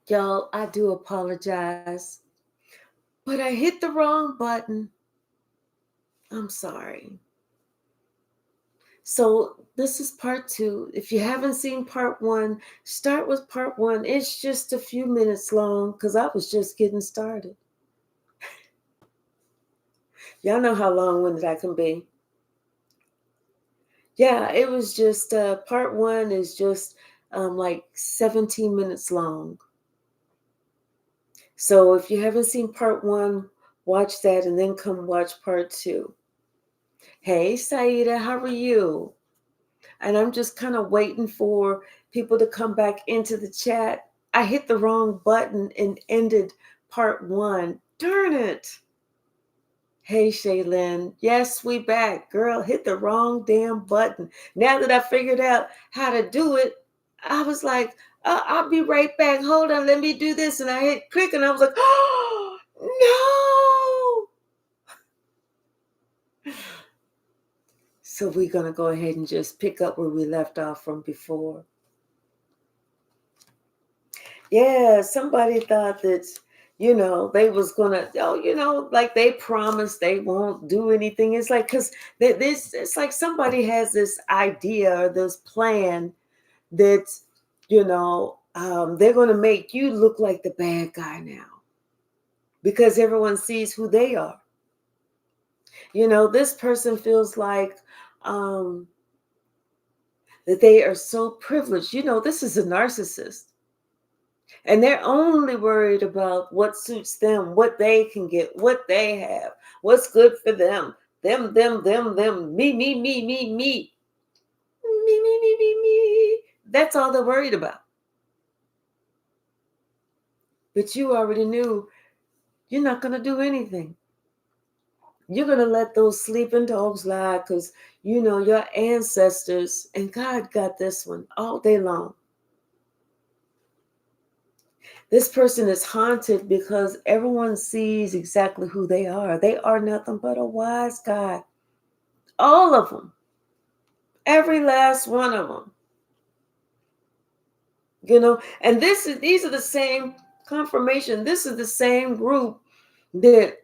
Y'all, I do apologize, but I hit the wrong button. I'm sorry. So this is part 2. If you haven't seen part 1, start with part 1. It's just a few minutes long because I was just getting started. Y'all know how long-winded I can be. Yeah, it was just part 1 is just like 17 minutes long. So if you haven't seen part 1, watch that and then come watch part 2. Hey, Saida, how are you? And I'm just kind of waiting for people to come back into the chat. I hit the wrong button and ended part 1. Darn it. Hey, Shaylin. Yes, we back. Girl, hit the wrong damn button. Now that I figured out how to do it, I was like, I'll be right back. Hold on, let me do this. And I hit click and I was like, oh, no. So we're going to go ahead and just pick up where we left off from before. Yeah, somebody thought that, they was gonna, like they promised they won't do anything. It's like, because it's like somebody has this idea or this plan that, they're gonna make you look like the bad guy now because everyone sees who they are. This person feels like that they are so privileged. This is a narcissist. And they're only worried about what suits them, what they can get, what they have, what's good for them. Them, me, me, me, me, me. Me, me, me, me, me. That's all they're worried about. But you already knew you're not going to do anything. You're going to let those sleeping dogs lie because, your ancestors and God got this one all day long. This person is haunted because everyone sees exactly who they are. They are nothing but a wise guy. All of them. Every last one of them. And these are the same confirmation. This is the same group that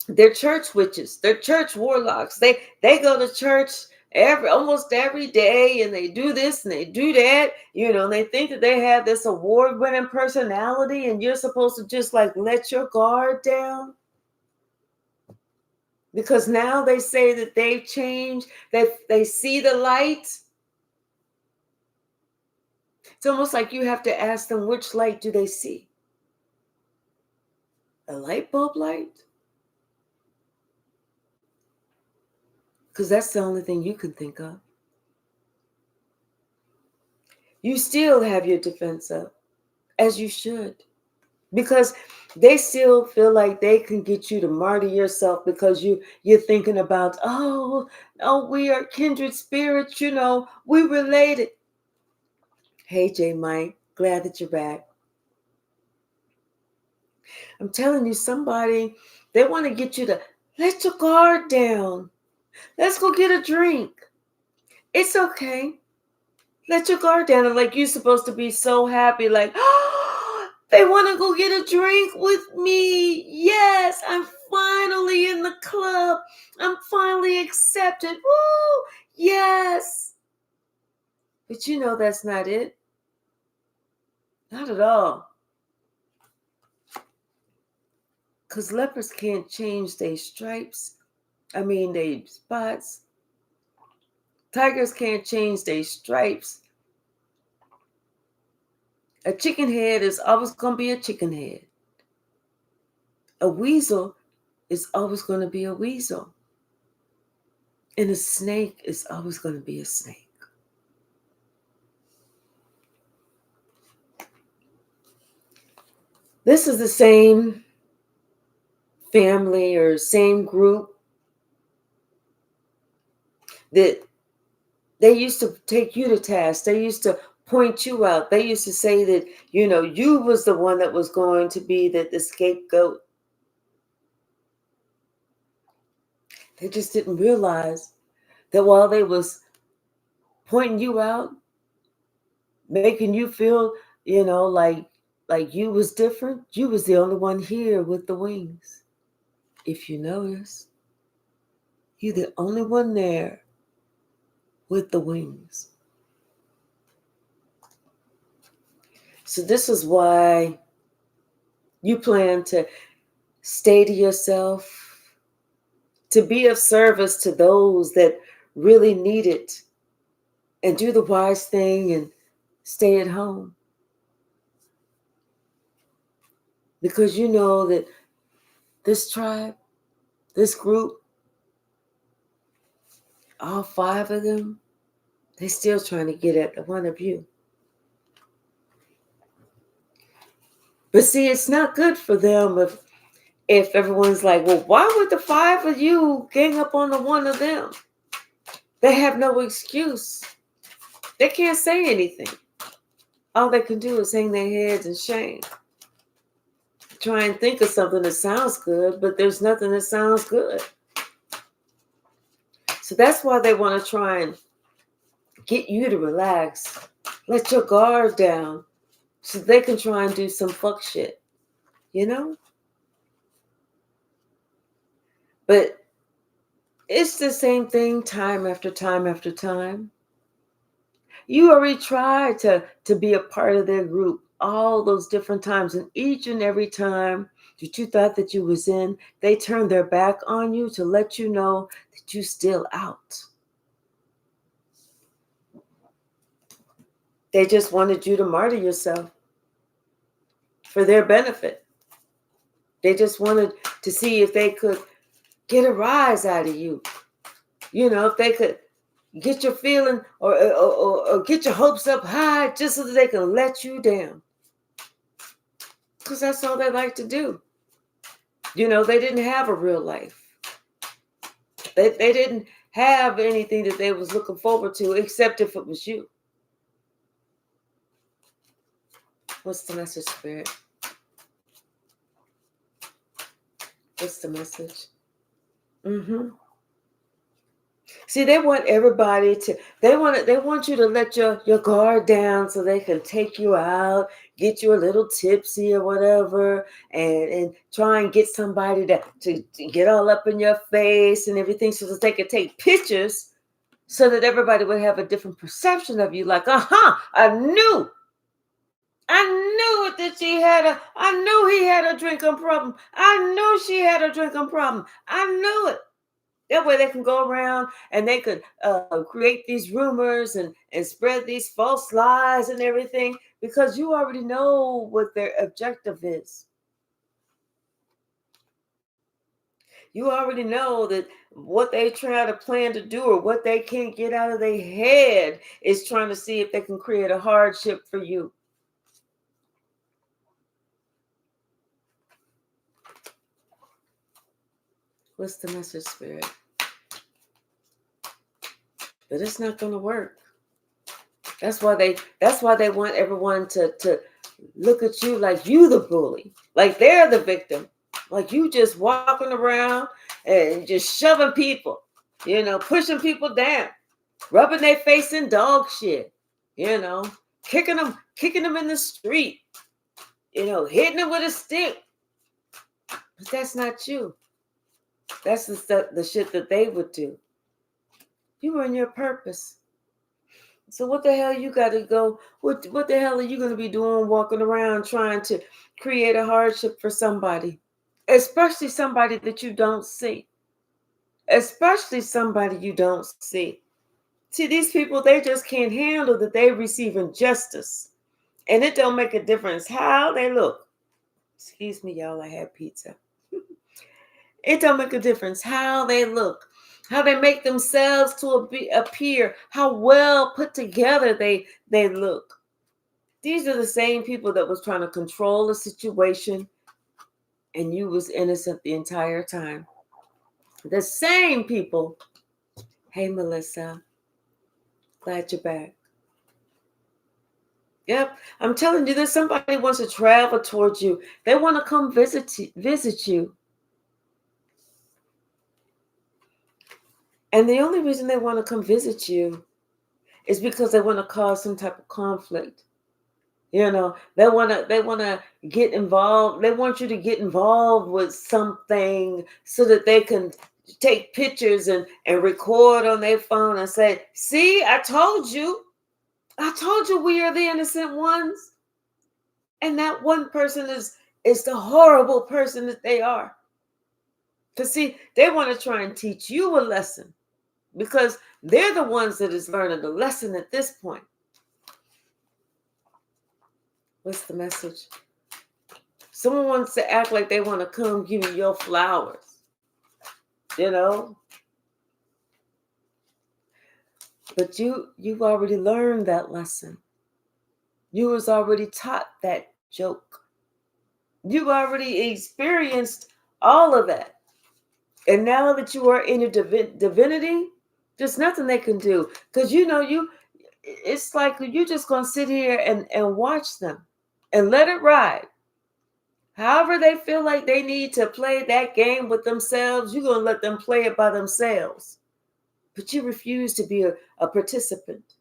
they're church witches. They're church warlocks. They go to church almost every day and they do this and they do that, and they think that they have this award-winning personality and you're supposed to just like let your guard down. Because now they say that they've changed, that they see the light. It's almost like you have to ask them, which light do they see? A light bulb light? Because that's the only thing you can think of. You still have your defense up, as you should. Because they still feel like they can get you to martyr yourself because you're thinking about, oh, we are kindred spirits, we related. Hey, J. Mike, glad that you're back. I'm telling you, somebody, they want to get you to let your guard down. Let's go get a drink. It's okay. Let your guard down. And like you're supposed to be so happy, like, oh, they want to go get a drink with me. Yes, I'm finally in the club. I'm finally accepted. Woo! Yes. But that's not it. Not at all. Because leopards can't change their stripes. Their spots. Tigers can't change their stripes. A chicken head is always going to be a chicken head. A weasel is always going to be a weasel. And a snake is always going to be a snake. This is the same family or same group that they used to take you to task. They used to point you out. They used to say that, you was the one that was going to be the scapegoat. They just didn't realize that while they was pointing you out, making you feel, like like you was different, you was the only one here with the wings. If you notice, you're the only one there with the wings. So this is why you plan to stay to yourself, to be of service to those that really need it, and do the wise thing and stay at home. Because you know that this tribe, this group, all 5 of them, they're still trying to get at the one of you. But see, it's not good for them if everyone's like, well, why would the 5 of you gang up on the one of them? They have no excuse. They can't say anything. All they can do is hang their heads in shame. Try and think of something that sounds good, but there's nothing that sounds good. So that's why they want to try and get you to relax. Let your guard down so they can try and do some fuck shit. You know? But it's the same thing time after time after time. You already tried to be a part of their group all those different times. And each and every time that you thought that you was in, they turned their back on you to let you know that you still out. They just wanted you to martyr yourself for their benefit. They just wanted to see if they could get a rise out of you. You know, if they could get your feeling or get your hopes up high just so that they can let you down. Because that's all they like to do. You know, they didn't have a real life. They didn't have anything that they was looking forward to except if it was you. What's the message, Spirit? What's the message? See, they want everybody to, they want you to let your guard down so they can take you out, get you a little tipsy or whatever, and try and get somebody to get all up in your face and everything so that they can take pictures so that everybody would have a different perception of you. Like, I knew it that I knew he had a drinking problem. I knew she had a drinking problem. I knew it. That way they can go around and they could create these rumors and spread these false lies and everything because you already know what their objective is. You already know that what they try to plan to do or what they can't get out of their head is trying to see if they can create a hardship for you. What's the message, Spirit? But it's not going to work. That's why they want everyone to look at you like you the bully, like they're the victim, like you just walking around and just shoving people, you know, pushing people down, rubbing their face in dog shit, you know, kicking them in the street, you know, hitting them with a stick. But that's not you. That's the shit that they would do. You were in your purpose. So what the hell you got to go? What the hell are you going to be doing walking around trying to create a hardship for somebody? Especially somebody that you don't see. Especially somebody you don't see. See, these people, they just can't handle that they receive injustice. And it don't make a difference how they look. Excuse me, y'all, I had pizza. It don't make a difference how they look, how they make themselves to appear, how well put together they look. These are the same people that was trying to control the situation, and you was innocent the entire time. The same people. Hey, Melissa, glad you're back. Yep, I'm telling you, that somebody wants to travel towards you. They want to come visit you. And the only reason they want to come visit you is because they want to cause some type of conflict. You know, they wanna get involved. They want you to get involved with something so that they can take pictures and record on their phone and say, see, I told you. I told you we are the innocent ones. And that one person is the horrible person that they are. Because see, they want to try and teach you a lesson because they're the ones that is learning the lesson at this point. What's the message? Someone wants to act like they want to come give you your flowers, you know? But you've already learned that lesson. You was already taught that joke. You've already experienced all of that. And now that you are in your divinity, there's nothing they can do. Because it's like you're just going to sit here and watch them and let it ride. However they feel like they need to play that game with themselves, you're going to let them play it by themselves. But you refuse to be a participant.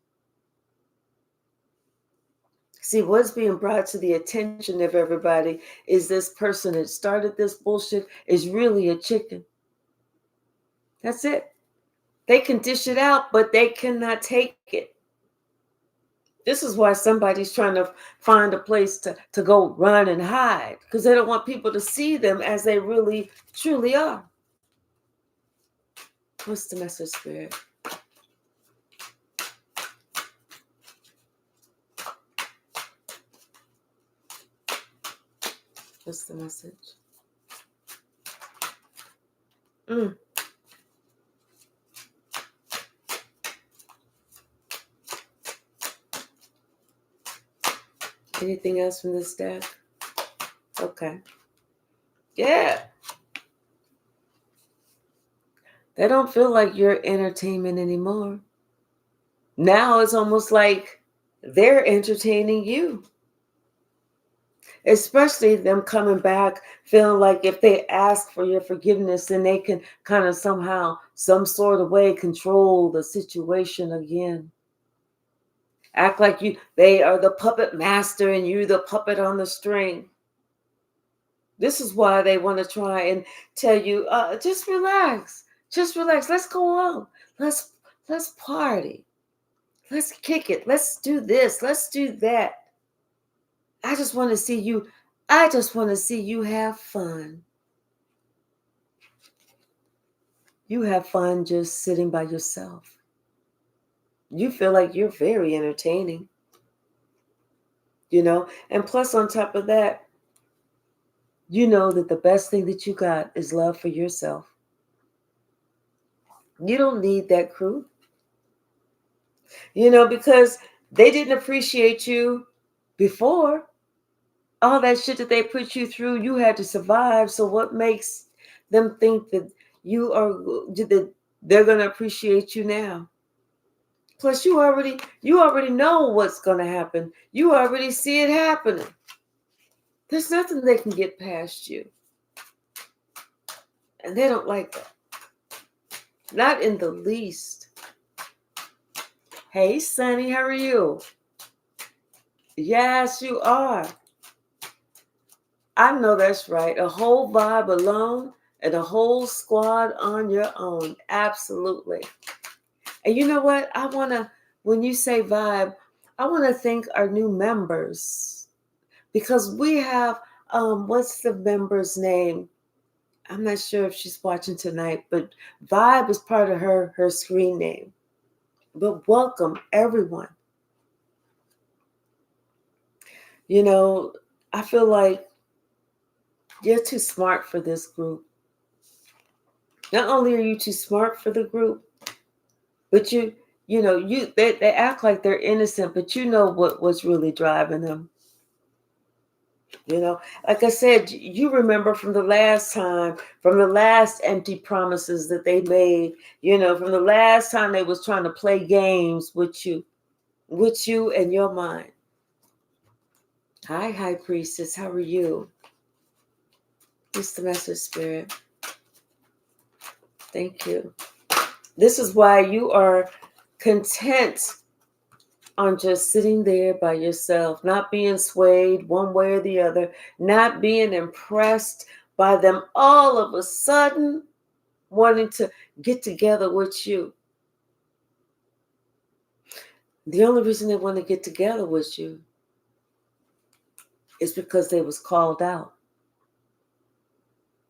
See, what's being brought to the attention of everybody is this person that started this bullshit is really a chicken. That's it. They can dish it out, but they cannot take it. This is why somebody's trying to find a place to go run and hide, because they don't want people to see them as they really, truly are. What's the message, Spirit? What's the message? Anything else from this deck? Okay. Yeah. They don't feel like you're entertainment anymore. Now it's almost like they're entertaining you. Especially them coming back feeling like if they ask for your forgiveness, then they can kind of somehow, some sort of way control the situation again. Act like they are the puppet master and you the puppet on the string. This is why they want to try and tell you, just relax. Just relax. Let's go out. Let's party. Let's kick it. Let's do this. Let's do that. I just want to see you have fun. You have fun just sitting by yourself. You feel like you're very entertaining. And plus on top of that, you know that the best thing that you got is love for yourself. You don't need that crew. Because they didn't appreciate you before. All that shit that they put you through, you had to survive. So what makes them think that they're going to appreciate you now? Plus, you already know what's going to happen. You already see it happening. There's nothing they can get past you. And they don't like that. Not in the least. Hey, Sunny, how are you? Yes, you are. I know that's right. A whole vibe alone and a whole squad on your own. Absolutely. And you know what? When you say vibe, I want to thank our new members. Because we have, what's the member's name? I'm not sure if she's watching tonight, but Vibe is part of her screen name. But welcome, everyone. I feel like you're too smart for this group. Not only are you too smart for the group, but they act like they're innocent, but you know what was really driving them. Like I said, you remember from the last empty promises that they made, from the last time they was trying to play games with you and your mind. Hi, High Priestess. How are you? What's the message, Spirit? Thank you. This is why you are content on just sitting there by yourself, not being swayed one way or the other, not being impressed by them all of a sudden wanting to get together with you. The only reason they want to get together with you is because they was called out.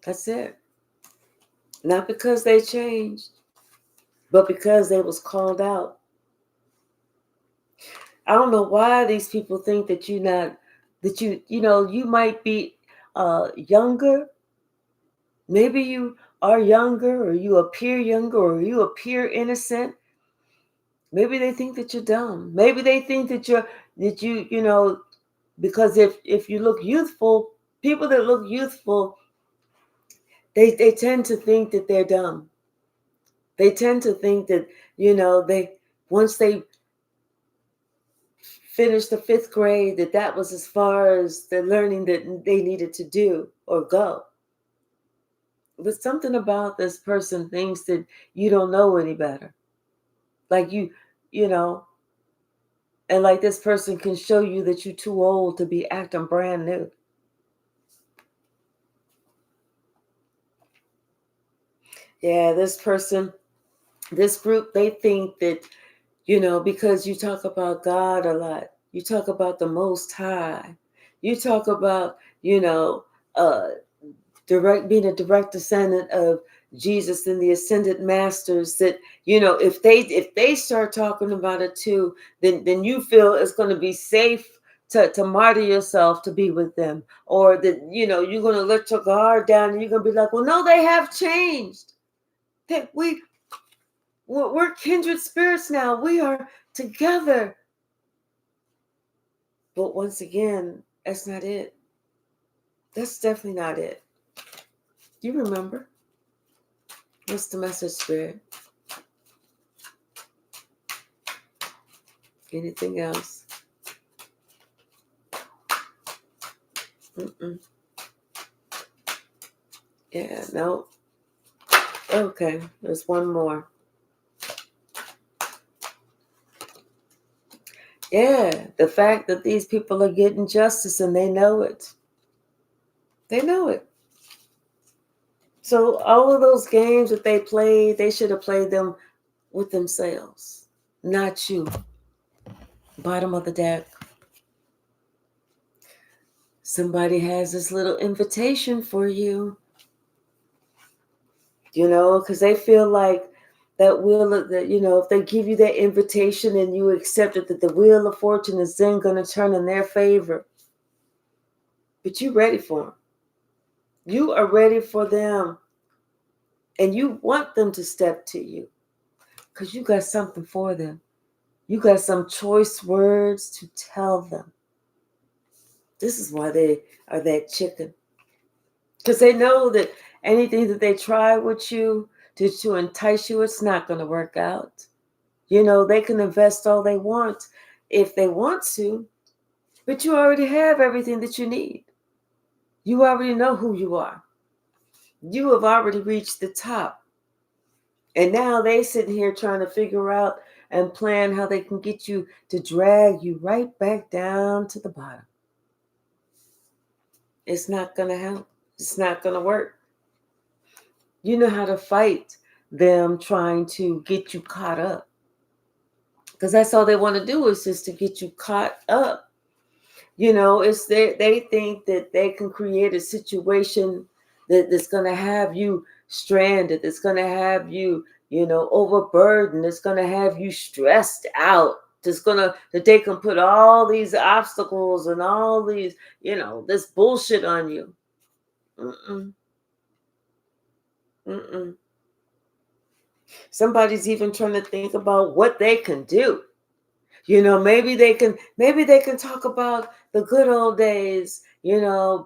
That's it. Not because they changed, but because they was called out. I don't know why these people think that you might be younger. Maybe you are younger, or you appear younger, or you appear innocent. Maybe they think that you're dumb. Maybe they think that because if you look youthful, people that look youthful, they tend to think that they're dumb. They tend to think that, they once they finished the 5th grade, that was as far as the learning that they needed to do or go. But something about this person thinks that you don't know any better. Like and like this person can show you that you're too old to be acting brand new. Yeah, this group, they think that, because you talk about God a lot, you talk about the Most High, you talk about, being a direct descendant of Jesus and the ascended masters, that, if they start talking about it too, then you feel it's going to be safe to martyr yourself to be with them, or that, you're going to let your guard down and you're going to be like, well, no, they have changed. That we're kindred spirits now. We are together. But once again, that's not it. That's definitely not it. Do you remember? What's the message, Spirit? Anything else? Yeah, no. Okay, there's one more. Yeah, the fact that these people are getting justice and they know it. They know it. So all of those games that they played, they should have played them with themselves, not you. Bottom of the deck. Somebody has this little invitation for you. Because they feel like that if they give you that invitation and you accept it, that the wheel of fortune is then going to turn in their favor. But you're ready for them. You are ready for them. And you want them to step to you because you got something for them. You got some choice words to tell them. This is why they are that chicken. Because they know that anything that they try with you to entice you, it's not going to work out. They can invest all they want if they want to, but you already have everything that you need. You already know who you are. You have already reached the top. And now they sitting here trying to figure out and plan how they can get you to drag you right back down to the bottom. It's not going to help. It's not going to work. You know how to fight them trying to get you caught up. Because that's all they want to do is just to get you caught up. It's they think that they can create a situation that's going to have you stranded. It's going to have you, overburdened. It's going to have you stressed out. That they can put all these obstacles and all these, this bullshit on you. Somebody's even trying to think about what they can do. Maybe they can talk about the good old days,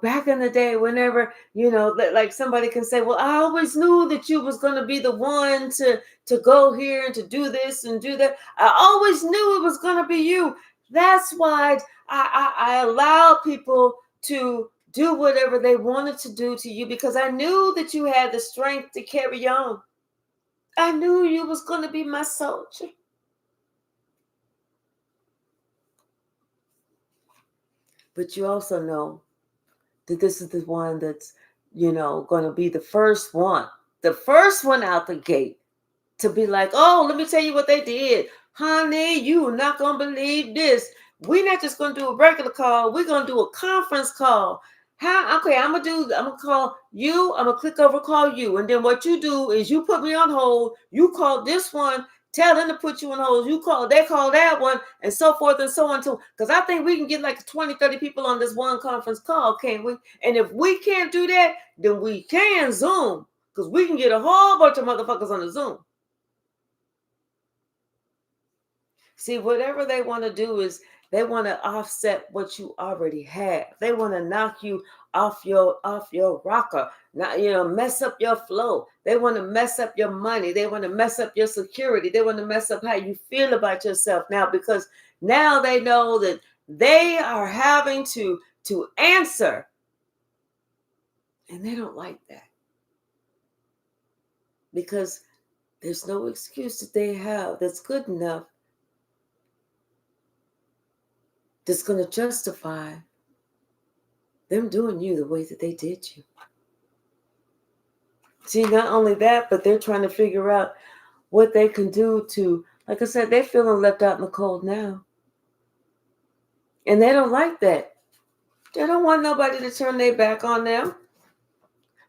back in the day, whenever, like somebody can say, well, I always knew that you was going to be the one to go here and to do this and do that. I always knew it was going to be you. That's why I allow people to do whatever they wanted to do to you, because I knew that you had the strength to carry on. I knew you was going to be my soldier. But you also know that this is the one that's, going to be the first one out the gate to be like, oh, let me tell you what they did. Honey, you are not going to believe this. We're not just going to do a regular call. We're going to do a conference call. Okay, I'm going to call you. I'm going to click over, call you. And then what you do is you put me on hold. You call this one. Tell them to put you on hold. They call that one, and so forth and so on too. Because I think we can get like 20, 30 people on this one conference call, can't we? And if we can't do that, then we can Zoom. Because we can get a whole bunch of motherfuckers on the Zoom. See, whatever they want to do is they want to offset what you already have. They want to knock you off your rocker, not, mess up your flow. They want to mess up your money. They want to mess up your security. They want to mess up how you feel about yourself now, because now they know that they are having to answer, and they don't like that, because there's no excuse that they have that's good enough that's going to justify them doing you the way that they did you. See, not only that, but they're trying to figure out what they can do to, like I said, they're feeling left out in the cold now. And they don't like that. They don't want nobody to turn their back on them,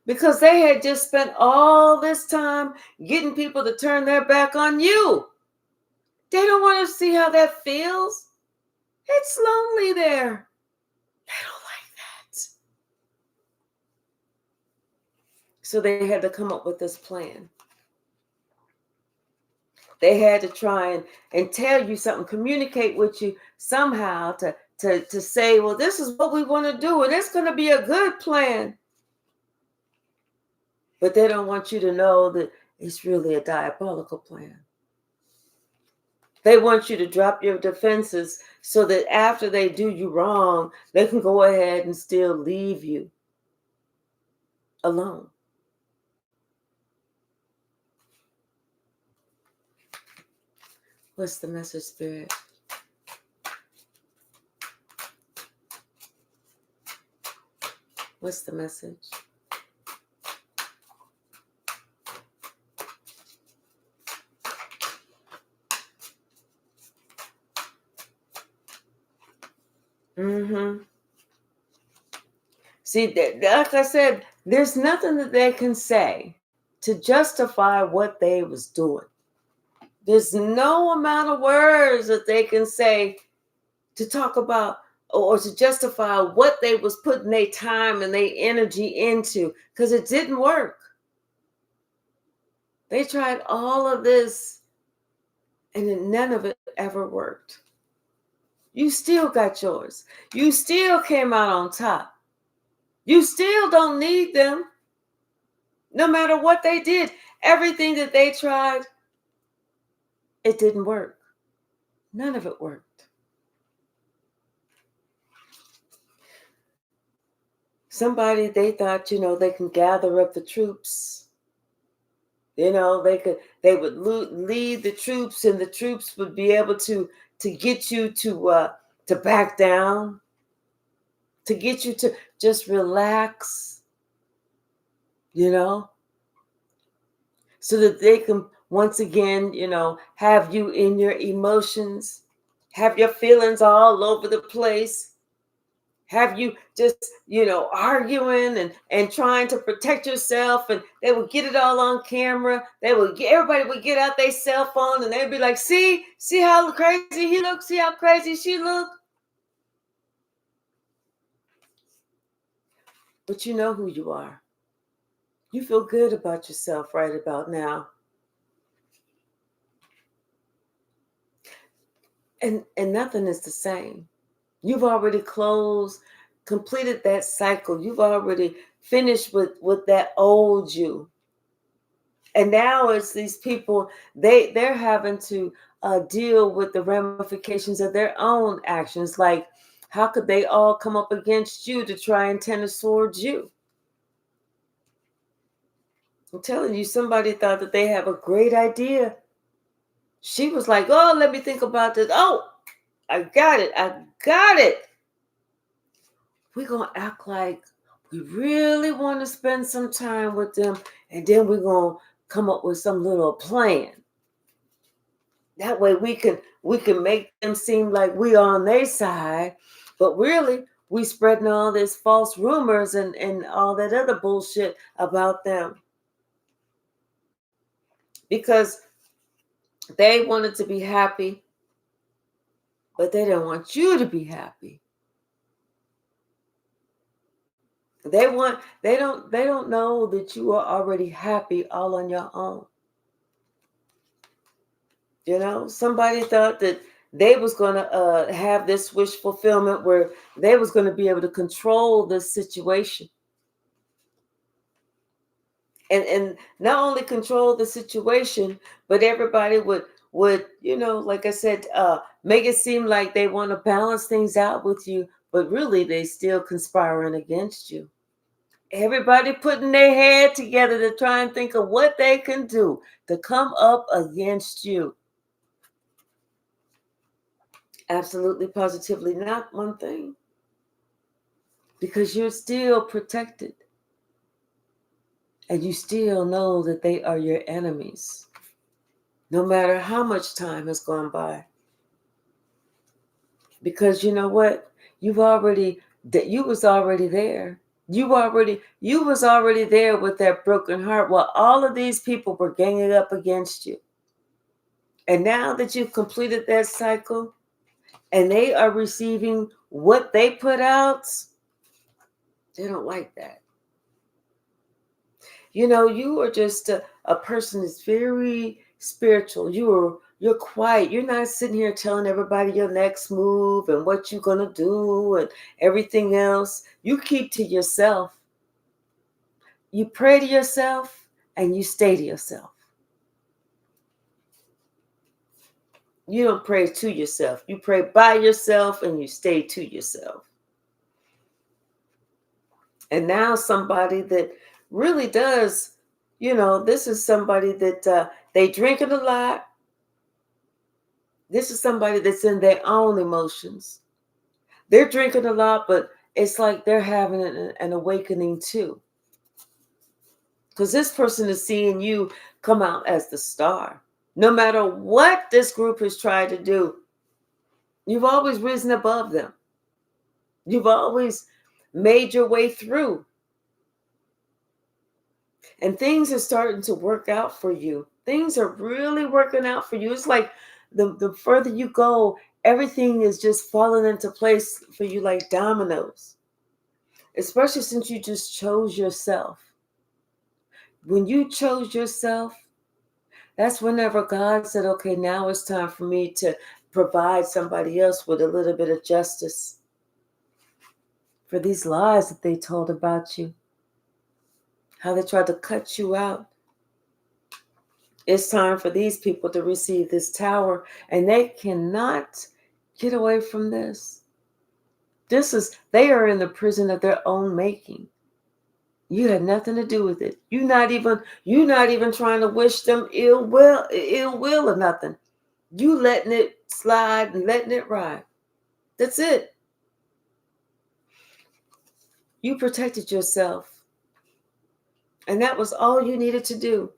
because they had just spent all this time getting people to turn their back on you. They don't want to see how that feels. It's lonely there. They don't like that. So they had to come up with this plan. They had to try and tell you something, communicate with you somehow to say, well, this is what we want to do, and it's going to be a good plan. But they don't want you to know that it's really a diabolical plan. They want you to drop your defenses so that after they do you wrong, they can go ahead and still leave you alone. What's the message, Spirit? What's the message? See, like I said, there's nothing that they can say to justify what they was doing. There's no amount of words that they can say to talk about or to justify what they was putting their time and their energy into, because it didn't work. They tried all of this, and none of it ever worked. You still got yours. You still came out on top. You still don't need them. No matter what they did, everything that they tried, it didn't work. None of it worked. Somebody, they thought, they can gather up the troops. They would lead the troops, and the troops would be able to get you to back down, to get you to just relax, so that they can once again, have you in your emotions, have your feelings all over the place, have you just, arguing and trying to protect yourself, and they would get it all on camera. Everybody would get out their cell phone, and they'd be like, see how crazy he looks, see how crazy she looked. But you know who you are. You feel good about yourself right about now. And nothing is the same. You've already completed that cycle. You've already finished with that old you. And now it's these people, they're having to deal with the ramifications of their own actions. Like, how could they all come up against you to try and tennis towards you? I'm telling you, somebody thought that they have a great idea. She was like, oh, let me think about this. Oh, I got it. we're going to act like we really want to spend some time with them, and then we're going to come up with some little plan. That way we can make them seem like we are on their side, but really we spreading all this false rumors and all that other bullshit about them. Because they wanted to be happy, but they don't want you to be happy. They don't know that you are already happy all on your own. You know, somebody thought that they was going to have this wish fulfillment where they was going to be able to control this situation. And not only control the situation, but everybody would, you know, like I said, make it seem like they want to balance things out with you, but really they still conspiring against you. Everybody putting their head together to try and think of what they can do to come up against you. Absolutely, positively not one thing. Because you're still protected. And you still know that they are your enemies. No matter how much time has gone by. Because you know what? You was already there. You was already there with that broken heart while all of these people were ganging up against you. And now that you've completed that cycle and they are receiving what they put out, they don't like that. You know, you are just a person that's very spiritual. You're quiet. You're not sitting here telling everybody your next move and what you're going to do and everything else. You keep to yourself. You pray to yourself and you stay to yourself. You don't pray to yourself. You pray by yourself and you stay to yourself. And now somebody that really does, you know, this is somebody that they drinking a lot. This is somebody that's in their own emotions. They're drinking a lot, but it's like they're having an awakening too. Because this person is seeing you come out as the star. No matter what this group has tried to do, you've always risen above them. You've always made your way through. And things are starting to work out for you. Things are really working out for you. It's like the further you go, everything is just falling into place for you like dominoes. Especially since you just chose yourself. When you chose yourself, that's whenever God said, okay, now it's time for me to provide somebody else with a little bit of justice for these lies that they told about you. How they tried to cut you out. It's time for these people to receive this tower, and they cannot get away from this. They are in the prison of their own making. You had nothing to do with it. You're not even trying to wish them ill will or nothing. You letting it slide and letting it ride. That's it. You protected yourself. And that was all you needed to do.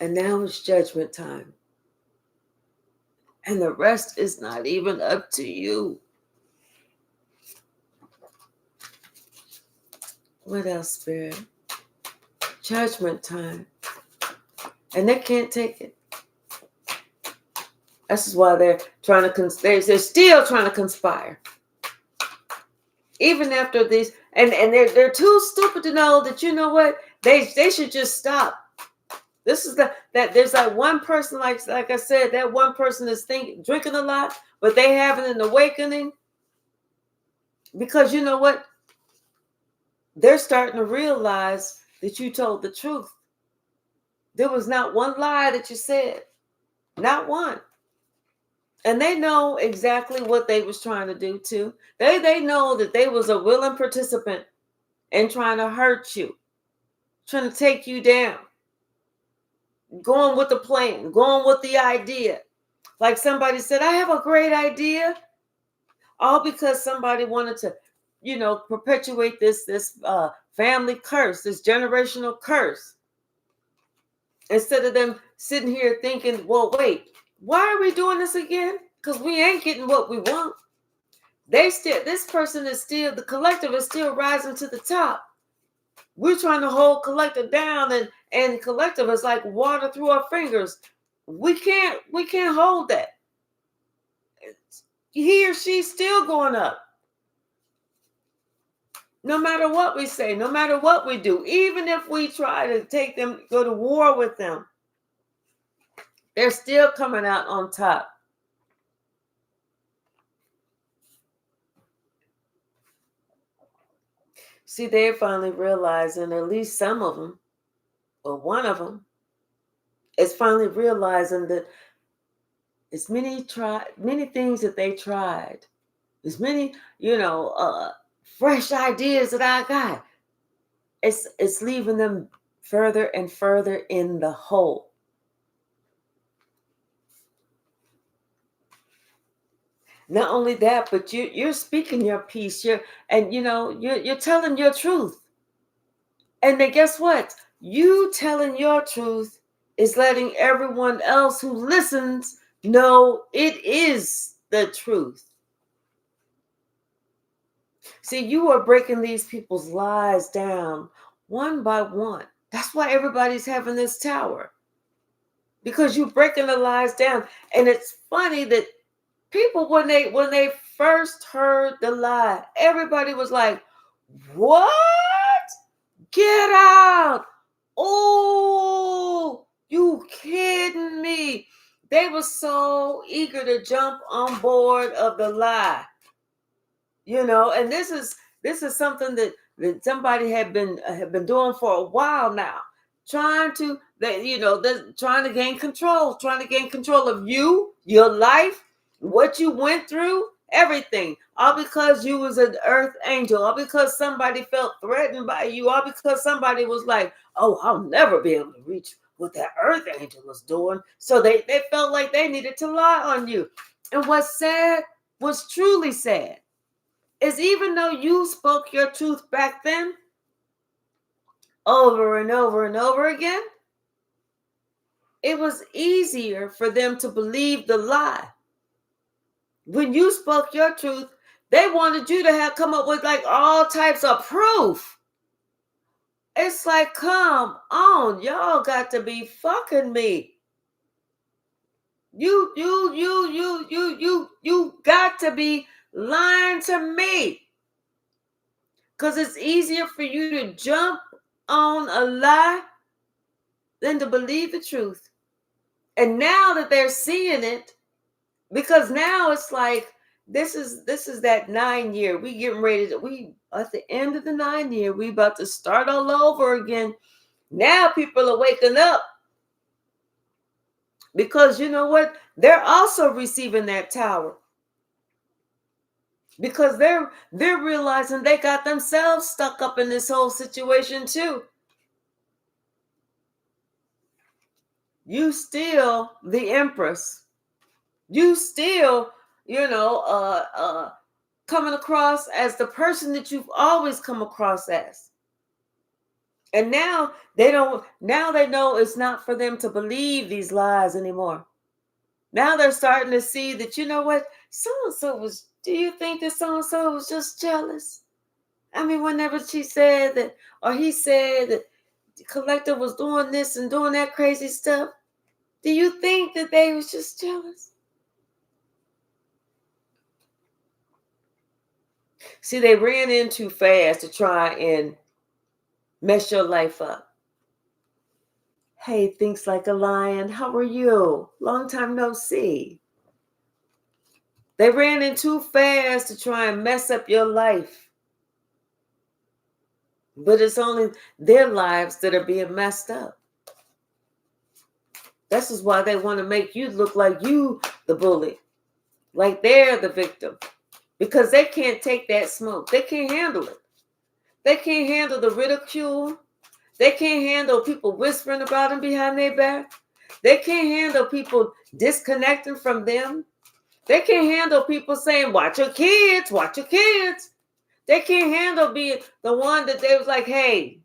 And now it's judgment time. And the rest is not even up to you. What else, Spirit? Judgment time. And they can't take it. This is why they're trying to, they're still trying to conspire. Even after these, and they're too stupid to know that, you know what, they should just stop. This is that there's that one person, like I said, that one person is drinking a lot, but they having an awakening. Because you know what? They're starting to realize that you told the truth. There was not one lie that you said. Not one. And they know exactly what they was trying to do too. They know that they was a willing participant in trying to hurt you, trying to take you down, going with the plan, going with the idea. Like somebody said, I have a great idea. All because somebody wanted to perpetuate this family curse, this generational curse. Instead of them sitting here thinking, well, wait, why are we doing this again? Because we ain't getting what we want. This person is still, the collective is still rising to the top. We're trying to hold collective down, and collective is like water through our fingers. We can't hold that. He or she's still going up. No matter what we say, no matter what we do, even if we try to take them, go to war with them, they're still coming out on top. See, they're finally realizing, at least some of them, or one of them, is finally realizing that as many things that they tried, as many, fresh ideas that I got, it's leaving them further and further in the hole. Not only that, but you're speaking your piece. You're telling your truth. And then guess what? You telling your truth is letting everyone else who listens know it is the truth. See, you are breaking these people's lies down one by one. That's why everybody's having this tower. Because you're breaking the lies down. And it's funny that people, when they first heard the lie, everybody was like, what? Get out. Oh, you kidding me? They were so eager to jump on board of the lie. And this is something that somebody had been doing for a while now, trying to gain control of you, your life, what you went through, everything, all because you was an earth angel, all because somebody felt threatened by you, all because somebody was like, oh, I'll never be able to reach what that earth angel was doing. So they felt like they needed to lie on you. And what's sad, what's truly sad, is even though you spoke your truth back then over and over and over again, it was easier for them to believe the lie. When you spoke your truth, they wanted you to come up with like all types of proof. It's like, come on, y'all got to be fucking me. You got to be lying to me. Because it's easier for you to jump on a lie than to believe the truth. And now that they're seeing it, because now it's like, this is that 9 year. We getting ready we at the end of the 9 year, we about to start all over again. Now people are waking up. Because you know what? They're also receiving that tower. Because they're realizing they got themselves stuck up in this whole situation too. You still the Empress. You still, coming across as the person that you've always come across as. And now they know it's not for them to believe these lies anymore. Now they're starting to see that, you know what, do you think that so-and-so was just jealous? I mean, whenever she said that, or he said that the collector was doing this and doing that crazy stuff, do you think that they was just jealous? See, they ran in too fast to try and mess your life up. Hey, thinks like a lion. How are you? Long time no see. They ran in too fast to try and mess up your life. But it's only their lives that are being messed up. This is why they want to make you look like you the bully. Like they're the victim. Because they can't take that smoke. They can't handle it. They can't handle the ridicule. They can't handle people whispering about them behind their back. They can't handle people disconnecting from them. They can't handle people saying, watch your kids, watch your kids. They can't handle being the one that they was like, hey,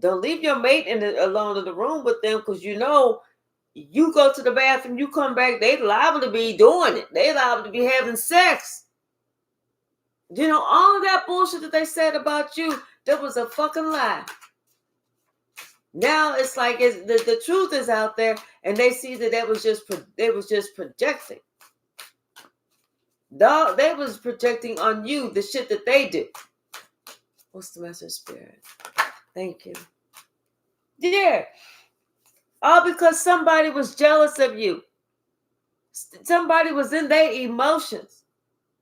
don't leave your mate alone in the room with them, because you know, you go to the bathroom, you come back, they liable to be doing it. They liable to be having sex. You know, all of that bullshit that they said about you, that was a fucking lie. Now it's like the truth is out there, and they see that they was just projecting. Dog, they was projecting on you the shit that they do. What's the message, Spirit? Thank you. Yeah. All because somebody was jealous of you. Somebody was in their emotions.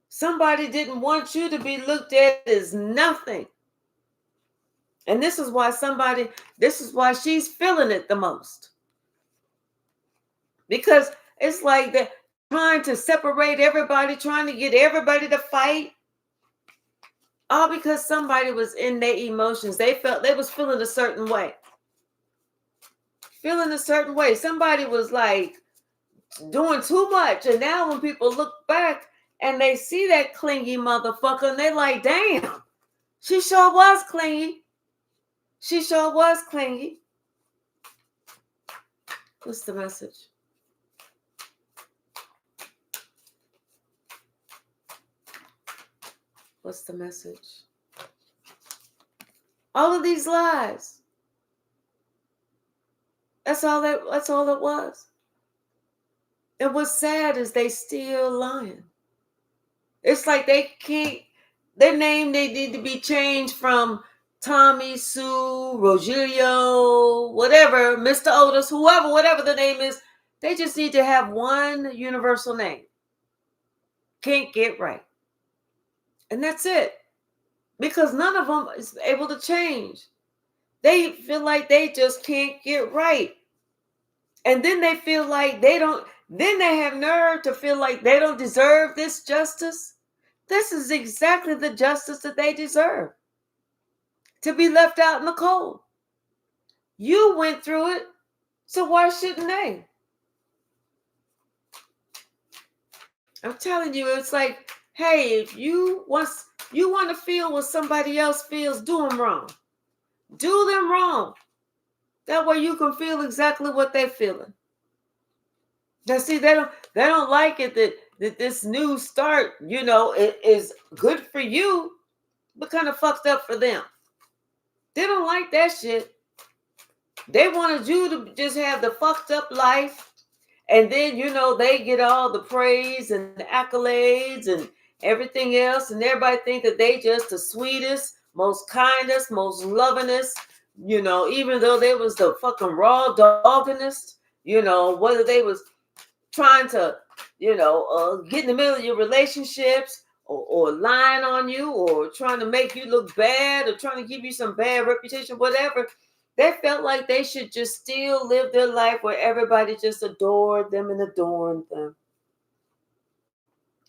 Somebody didn't want you to be looked at as nothing. And this is why she's feeling it the most. Because it's like they're trying to separate everybody, trying to get everybody to fight. All because somebody was in their emotions. They was feeling a certain way. Feeling a certain way. Somebody was like doing too much. And now when people look back and they see that clingy motherfucker, and they like, damn, she sure was clingy. She sure was clingy. What's the message? What's the message? All of these lies. That's all it was. And what's sad is they still lying. It's like they can't, their name, they need to be changed from Tommy, Sue, Rogelio, whatever, Mr. Otis, whoever, whatever the name is. They just need to have one universal name. Can't get right. And that's it. Because none of them is able to change. They feel like they just can't get right. And then they feel like then they have nerve to feel like they don't deserve this justice. This is exactly the justice that they deserve. To be left out in the cold. You went through it, so why shouldn't they? I'm telling you, it's like, hey, if you want to feel what somebody else feels, do them wrong. Do them wrong. That way you can feel exactly what they're feeling. Now, see, they don't like it that this new start, it is good for you, but kind of fucked up for them. They don't like that shit. They wanted you to just have the fucked up life, and then they get all the praise and the accolades and everything else, and everybody think that they just the sweetest, most kindest, most lovingest. Even though they was the fucking raw doggingest. Whether they was trying to, get in the middle of your relationships or lying on you or trying to make you look bad or trying to give you some bad reputation, whatever. They felt like they should just still live their life where everybody just adored them and adorned them.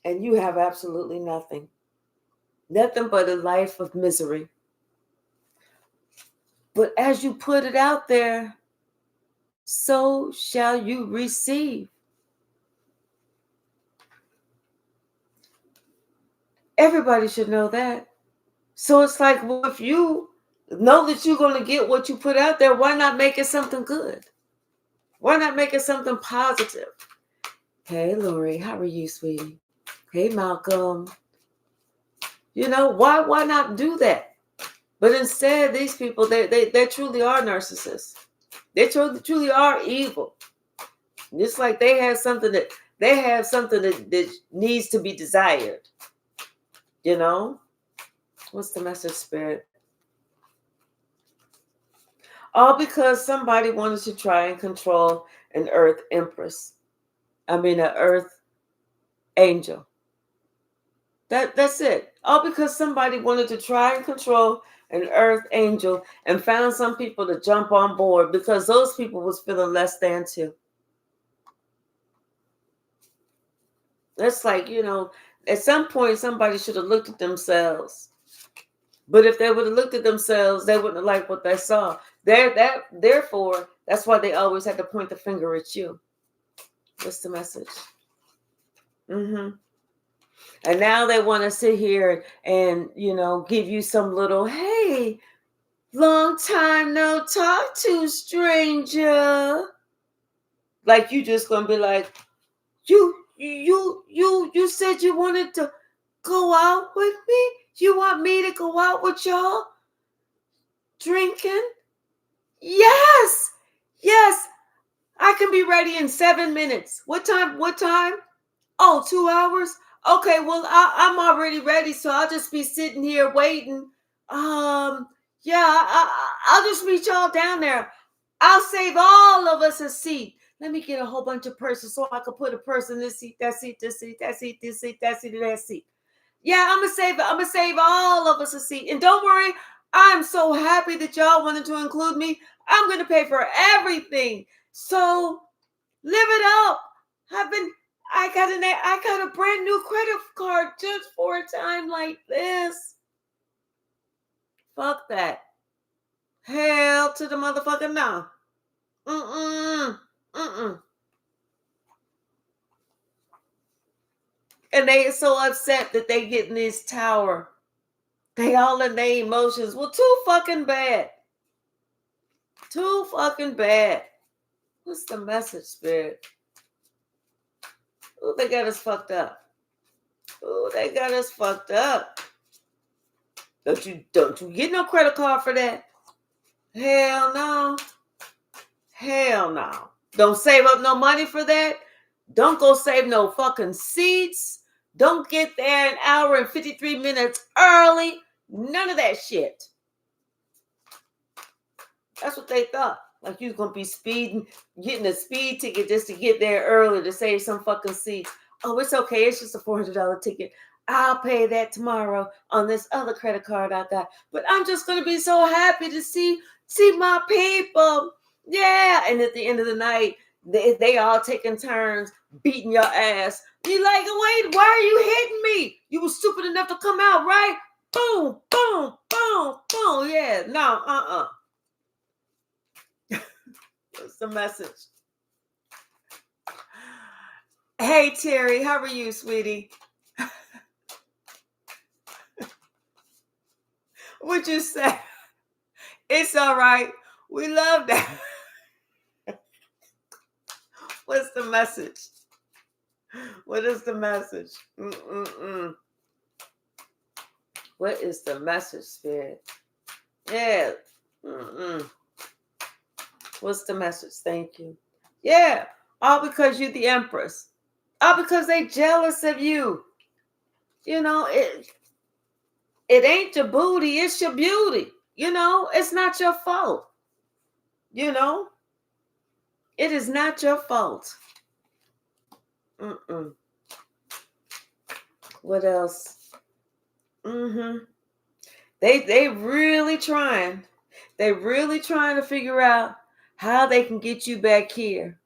And you have absolutely nothing. Nothing but a life of misery. But as you put it out there, so shall you receive. Everybody should know that. So it's like, well, if you know that you're going to get what you put out there, why not make it something good? Why not make it something positive? Hey, Lori, how are you, sweetie? Hey, Malcolm. Why not do that? But instead, these people, they truly are narcissists. They truly are evil. It's like they have something that needs to be desired. What's the message, Spirit? All because somebody wanted to try and control an earth empress. An earth angel. That's it. All because somebody wanted to try and control an earth angel and found some people to jump on board because those people was feeling less than too. That's like, at some point somebody should have looked at themselves. But if they would have looked at themselves, they wouldn't have liked what they saw. Therefore, that's why they always had to point the finger at you. What's the message? And now they want to sit here and, give you some little, hey, long time no talk to, stranger. Like you just gonna be like, you said you wanted to go out with me? You want me to go out with y'all? Drinking? Yes! Yes! I can be ready in 7 minutes. What time? Oh, 2 hours? Okay, well, I'm already ready, so I'll just be sitting here waiting. Yeah, I'll just meet y'all down there. I'll save all of us a seat. Let me get a whole bunch of purses so I can put a purse in this seat, that seat, this seat, that seat, this seat, that seat, that seat. Yeah, I'm gonna save all of us a seat. And don't worry, I'm so happy that y'all wanted to include me. I'm gonna pay for everything. So live it up. I got a brand new credit card just for a time like this. Fuck that. Hell to the motherfucker no. And they are so upset that they get in this tower. They all in their emotions. Well, too fucking bad. Too fucking bad. What's the message, Spirit? Oh, they got us fucked up. Oh, they got us fucked up. Don't you get no credit card for that? Hell no. Hell no. Don't save up no money for that. Don't go save no fucking seats. Don't get there an hour and 53 minutes early. None of that shit. That's what they thought. Like you was going to be speeding, getting a speed ticket just to get there early to save some fucking seats. Oh, it's okay. It's just a $400 ticket. I'll pay that tomorrow on this other credit card I got. But I'm just going to be so happy to see my people. Yeah. And at the end of the night, they all taking turns beating your ass. You like, wait, why are you hitting me? You were stupid enough to come out, right? Boom, boom, boom, boom. Yeah, no, What's the message? Hey, Terry, how are you, sweetie? What'd you say? It's all right. We love that. What's the message? What is the message? What is the message, Spirit? Yeah. What's the message? Thank you. Yeah. All because you're the Empress. All because they jealous of you. You know, it ain't your booty, it's your beauty. You know, it's not your fault. You know, it is not your fault. What else? They really trying. They really trying to figure out how they can get you back here.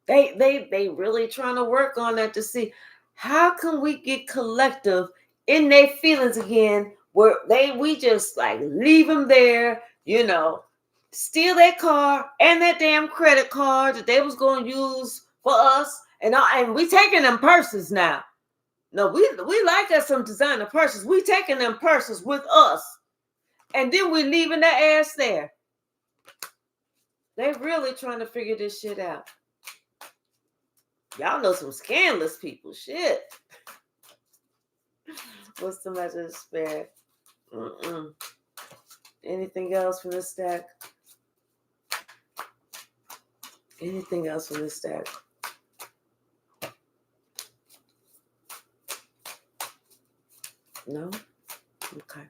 They really trying to work on that to see how can we get collective in their feelings again, where we just like leave them there, you know, steal their car and that damn credit card that they was going to use for us, and we taking them purses now. No, we like us some designer purses. We taking them purses with us, and then we leaving their ass there. They really trying to figure this shit out. Y'all know some scandalous people. Shit. What's the message, Spirit? Anything else from this stack? Anything else from this stack? No? Okay.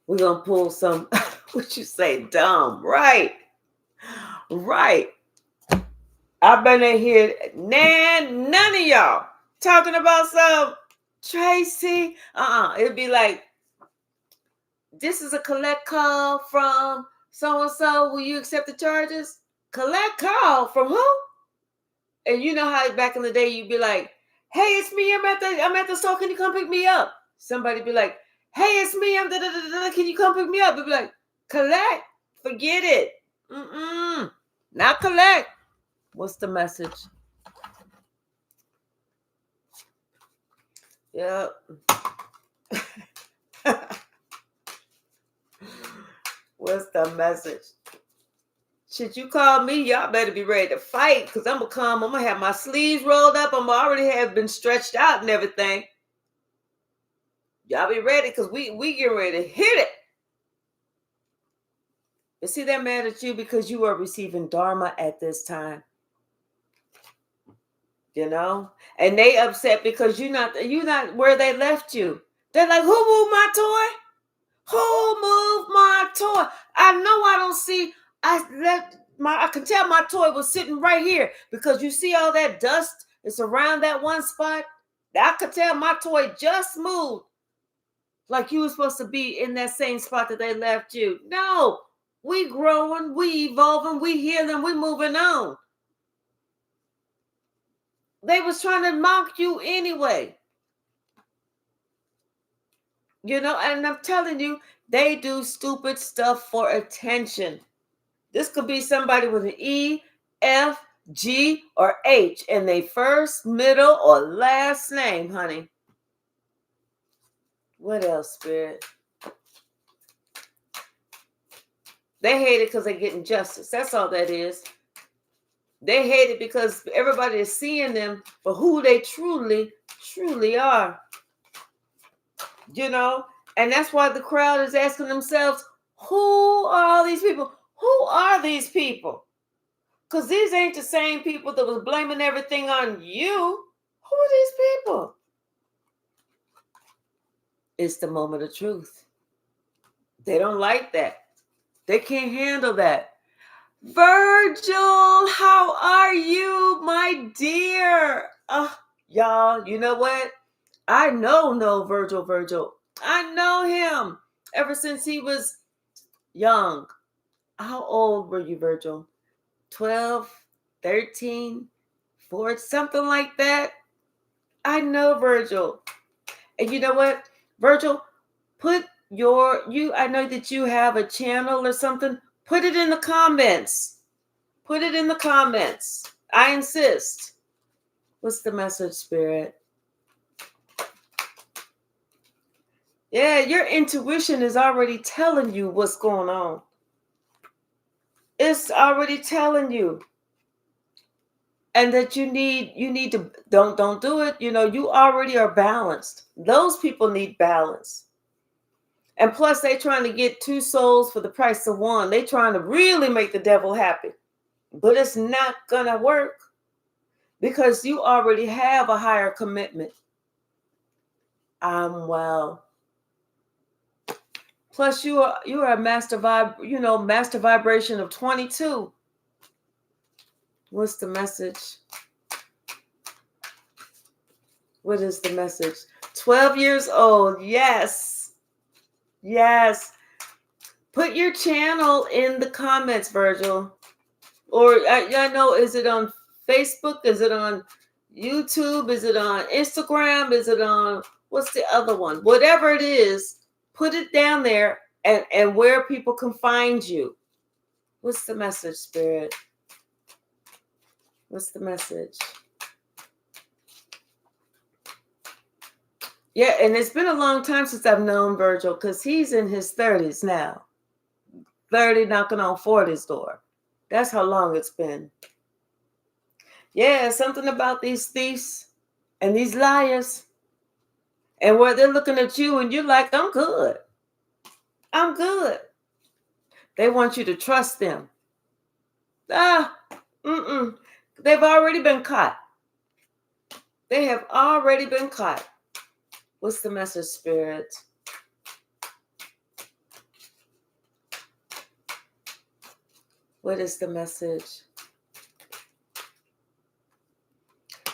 We're going to pull some, what you say, dumb. Right. Right. I've been in here, none of y'all talking about some Tracy. It'd be like, this is a collect call from so-and-so. Will you accept the charges? Collect call from who? And you know how back in the day you'd be like, hey, it's me. I'm at the store. Can you come pick me up? Somebody be like, hey, it's me. Can you come pick me up? It'd be like, collect. Forget it. Not collect. What's the message? Yep. What's the message? Shit, you call me, y'all better be ready to fight, because I'm going to come. I'm going to have my sleeves rolled up. I'm already have been stretched out and everything. Y'all be ready, because we get ready to hit it. You see, they're mad at you because you are receiving Dharma at this time. You know? And they upset because you're not where they left you. They're like, who moved my toy? Who moved my toy? I know I don't see. I can tell my toy was sitting right here, because you see all that dust is around that one spot. I could tell my toy just moved, like you were supposed to be in that same spot that they left you. No, we growing, we evolving, we healing, we moving on. They was trying to mock you anyway. You know, and I'm telling you, they do stupid stuff for attention. This could be somebody with an E, F, G, or H in their first, middle, or last name, honey. What else, Spirit? They hate it because they're getting justice. That's all that is. They hate it because everybody is seeing them for who they truly, truly are. You know? And that's why the crowd is asking themselves, who are all these people? Who are these people? Because these ain't the same people that was blaming everything on you. Who are these people? It's the moment of truth. They don't like that. They can't handle that. Virgil, how are you, my dear? Y'all, you know what? I know Virgil. I know him ever since he was young. How old were you, Virgil? 12, 13, 4, something like that. I know Virgil. And you know what? Virgil, put I know that you have a channel or something. Put it in the comments. Put it in the comments. I insist. What's the message, Spirit? Yeah, your intuition is already telling you what's going on. It's already telling you. And that you need to don't do it. You know, you already are balanced. Those people need balance. And plus, they trying to get 2 souls for the price of 1. They trying to really make the devil happy. But it's not going to work, because you already have a higher commitment. Well. Plus, you are a master vibration of 22. What's the message? What is the message? 12 years old. Yes. Yes. Put your channel in the comments, Virgil. Or I know, is it on Facebook? Is it on YouTube? Is it on Instagram? Is it on, what's the other one? Whatever it is, put it down there and where people can find you. What's the message, Spirit? What's the message? Yeah, and it's been a long time since I've known Virgil, because he's in his 30s now. 30, knocking on 40's door. That's how long it's been. Yeah, something about these thieves and these liars. And where they're looking at you and you're like, I'm good. I'm good. They want you to trust them. They've already been caught. They have already been caught. What's the message, Spirit? What is the message?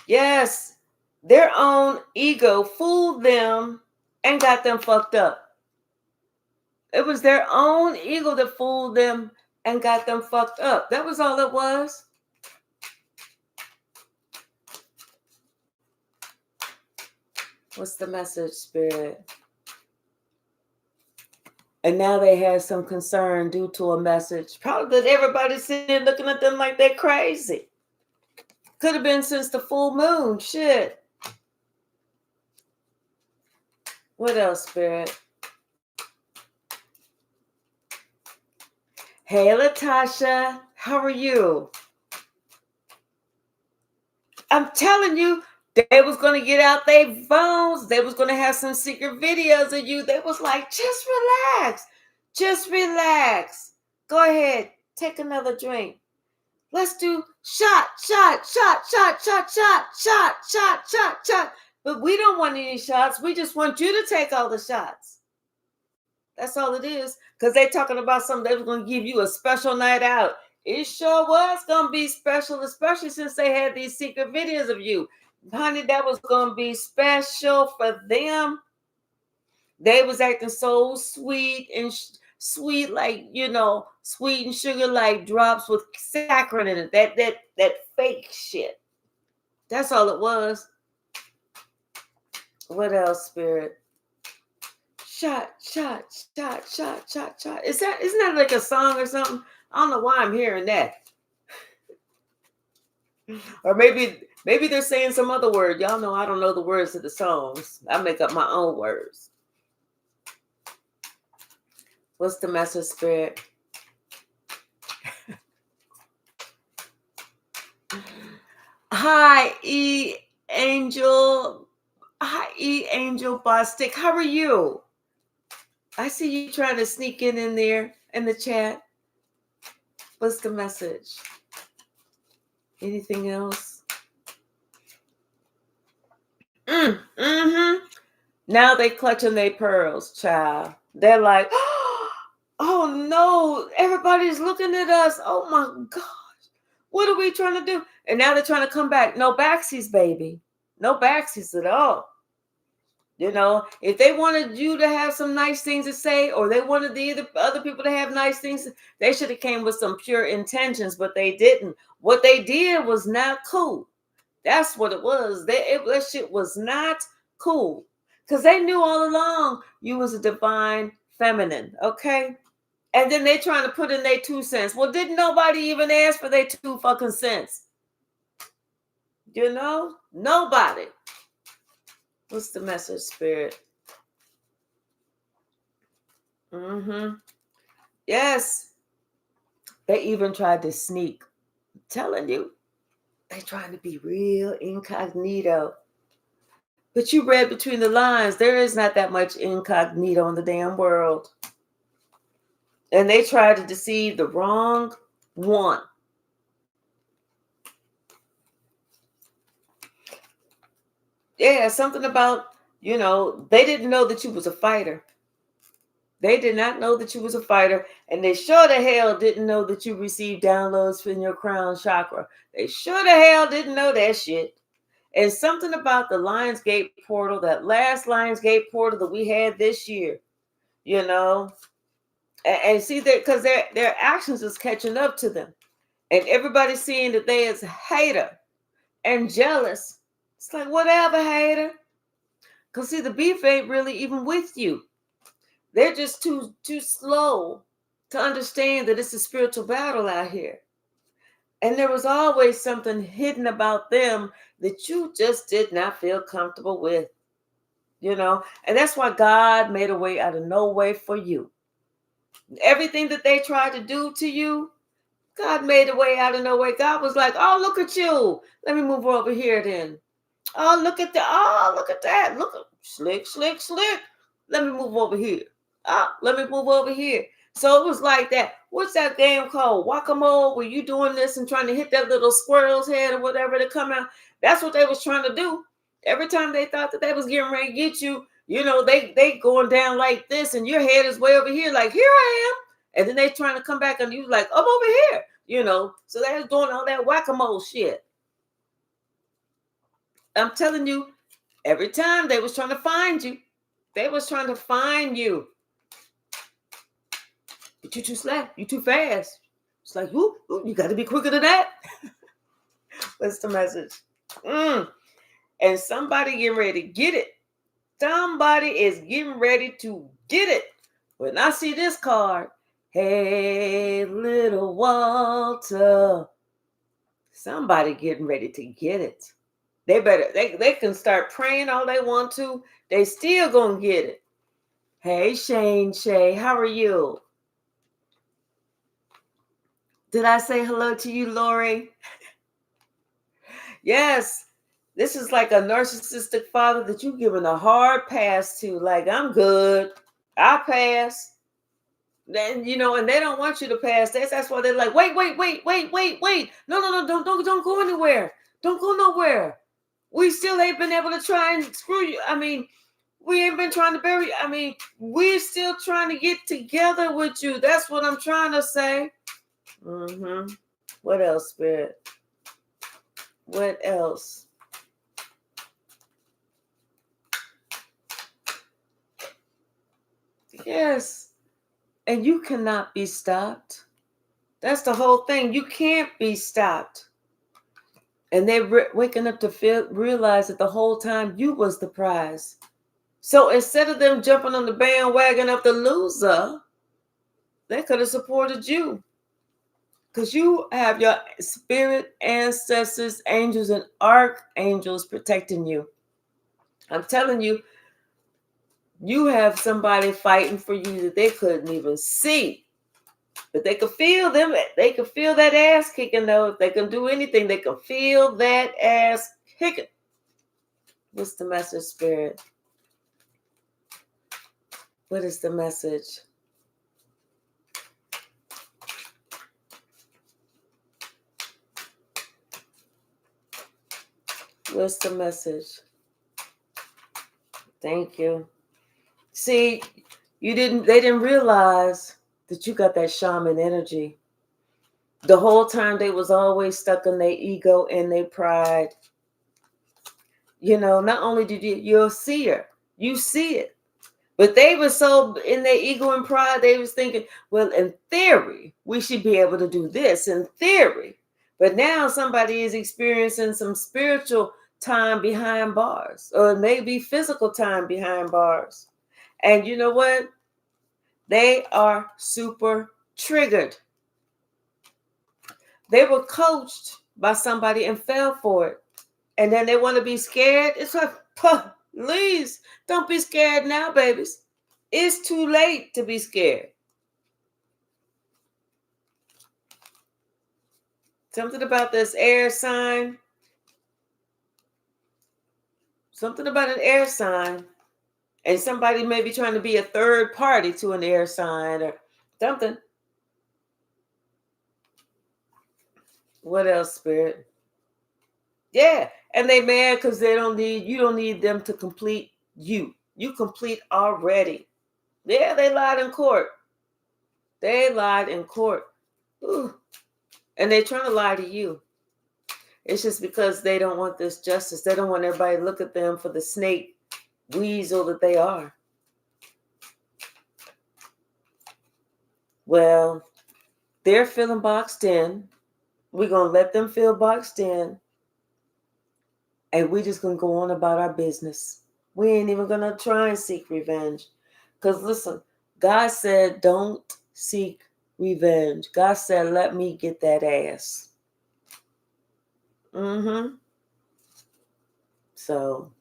Yes, their own ego fooled them and got them fucked up. It was their own ego that fooled them and got them fucked up. That was all it was. What's the message, Spirit? And now they have some concern due to a message. Probably that everybody's sitting there looking at them like they're crazy. Could have been since the full moon. Shit. What else, Spirit? Hey, Latasha. How are you? I'm telling you, they was going to get out their phones. They was going to have some secret videos of you. They was like, just relax. Just relax. Go ahead. Take another drink. Let's do shot. But we don't want any shots. We just want you to take all the shots. That's all it is. Because they talking about something they was going to give you a special night out. It sure was going to be special, especially since they had these secret videos of you. Honey, that was going to be special for them. They was acting so sweet and sweet, like, sweet and sugar like drops with saccharin in it. That fake shit. That's all it was. What else, Spirit? Shot. Isn't that like a song or something? I don't know why I'm hearing that. Or maybe they're saying some other word. Y'all know I don't know the words to the songs. I make up my own words. What's the message, Spirit? Hi, Angel. Hi, Angel Bostic. How are you? I see you trying to sneak in there in the chat. What's the message? Anything else? Now they clutching their pearls, child. They're like, oh no, everybody's looking at us. Oh my gosh. What are we trying to do? And now they're trying to come back. No backsies, baby. No backsies at all. If they wanted you to have some nice things to say, or they wanted the other people to have nice things, they should have came with some pure intentions, but they didn't. What they did was not cool. That's what it was. That shit was not cool. Because they knew all along you was a divine feminine, okay? And then they trying to put in their 2 cents. Well, didn't nobody even ask for their 2 fucking cents? Nobody. What's the message, Spirit? Yes. They even tried to sneak. I'm telling you. They trying to be real incognito. But you read between the lines. There is not that much incognito in the damn world. And they tried to deceive the wrong one. Yeah, something about, they didn't know that you was a fighter. They did not know that you was a fighter, and they sure the hell didn't know that you received downloads from your crown chakra. They sure the hell didn't know that shit. And something about the Lionsgate portal, that last Lionsgate portal that we had this year, and see that because their actions is catching up to them, and everybody's seeing that they is a hater and jealous. It's like, whatever, hater. Because see, the beef ain't really even with you. They're just too slow to understand that it's a spiritual battle out here. And there was always something hidden about them that you just did not feel comfortable with. And that's why God made a way out of no way for you. Everything that they tried to do to you, God made a way out of no way. God was like, oh, look at you. Let me move over here then. Oh, look at that. Look at slick. Let me move over here. Let me move over here. So it was like that. What's that game called? Whack-a-mole, where you doing this and trying to hit that little squirrel's head or whatever to come out. That's what they was trying to do. Every time they thought that they was getting ready to get you, they going down like this, and your head is way over here, like, here I am. And then they trying to come back and you like, I'm over here, So they was doing all that whack-a-mole shit. I'm telling you, every time they was trying to find you. They was trying to find you. But you too slack. You too fast. It's like, you got to be quicker than that. What's the message? And somebody getting ready to get it. Somebody is getting ready to get it. When I see this card, hey, little Walter. Somebody getting ready to get it. They can start praying all they want to. They still gonna get it. Hey, Shane Shay, how are you? Did I say hello to you, Lori? Yes. This is like a narcissistic father that you're giving a hard pass to. Like, I'm good. I pass. Then, and they don't want you to pass. That's why they're like, wait. No, don't go anywhere. Don't go nowhere. We still ain't been able to try and screw you. I mean, we ain't been trying to bury you. I mean, we're still trying to get together with you. That's what I'm trying to say. What else, Spirit? What else? Yes. And you cannot be stopped. That's the whole thing. You can't be stopped. And they're waking up to realize that the whole time you was the prize. So instead of them jumping on the bandwagon of the loser, they could have supported you. Because you have your spirit, ancestors, angels, and archangels protecting you. I'm telling you, you have somebody fighting for you that they couldn't even see. But they could feel them. They could feel that ass kicking, though. If they can do anything, they can feel that ass kicking. What's the message, Spirit? What is the message? What's the message? Thank you. See, they didn't realize that you got that shaman energy. The whole time they was always stuck in their ego and their pride. Not only did you're a seer, you see it. But they were so in their ego and pride, they was thinking, well, in theory, we should be able to do this, in theory. But now somebody is experiencing some spiritual time behind bars, or maybe physical time behind bars. And you know what? They are super triggered. They were coached by somebody and fell for it. And then they want to be scared. It's like, please, don't be scared now, babies. It's too late to be scared. Something about this air sign. Something about an air sign. And somebody may be trying to be a third party to an air sign or something. What else, Spirit? Yeah. And they mad because you don't need them to complete you. You complete already. Yeah, they lied in court. Ooh. And they're trying to lie to you. It's just because they don't want this justice. They don't want everybody to look at them for the snake weasel that they are. Well, they're feeling boxed in. We're going to let them feel boxed in. And we're just going to go on about our business. We ain't even going to try and seek revenge. Because listen, God said, don't seek revenge. God said, let me get that ass. So,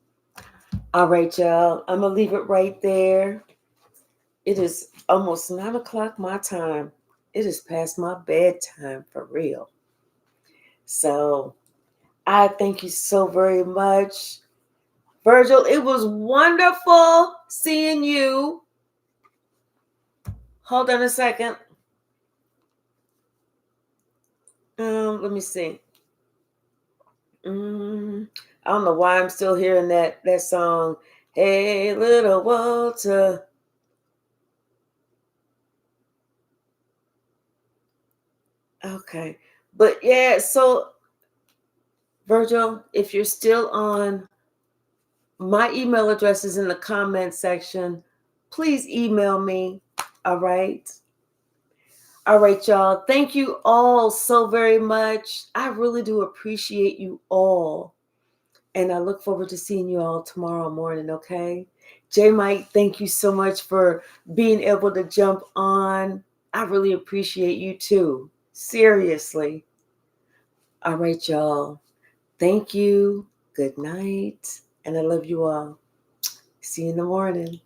all right, y'all. I'm going to leave it right there. It is almost 9 o'clock my time. It is past my bedtime for real. So, I thank you so very much. Virgil, it was wonderful seeing you. Hold on a second. Let me see. I don't know why I'm still hearing that song. Hey, little Walter. Okay. But yeah, so Virgil, if you're still on, my email address is in the comment section. Please email me. All right. All right, y'all. Thank you all so very much. I really do appreciate you all. And I look forward to seeing you all tomorrow morning, okay? J Mike, thank you so much for being able to jump on. I really appreciate you too. Seriously. All right, y'all. Thank you. Good night. And I love you all. See you in the morning.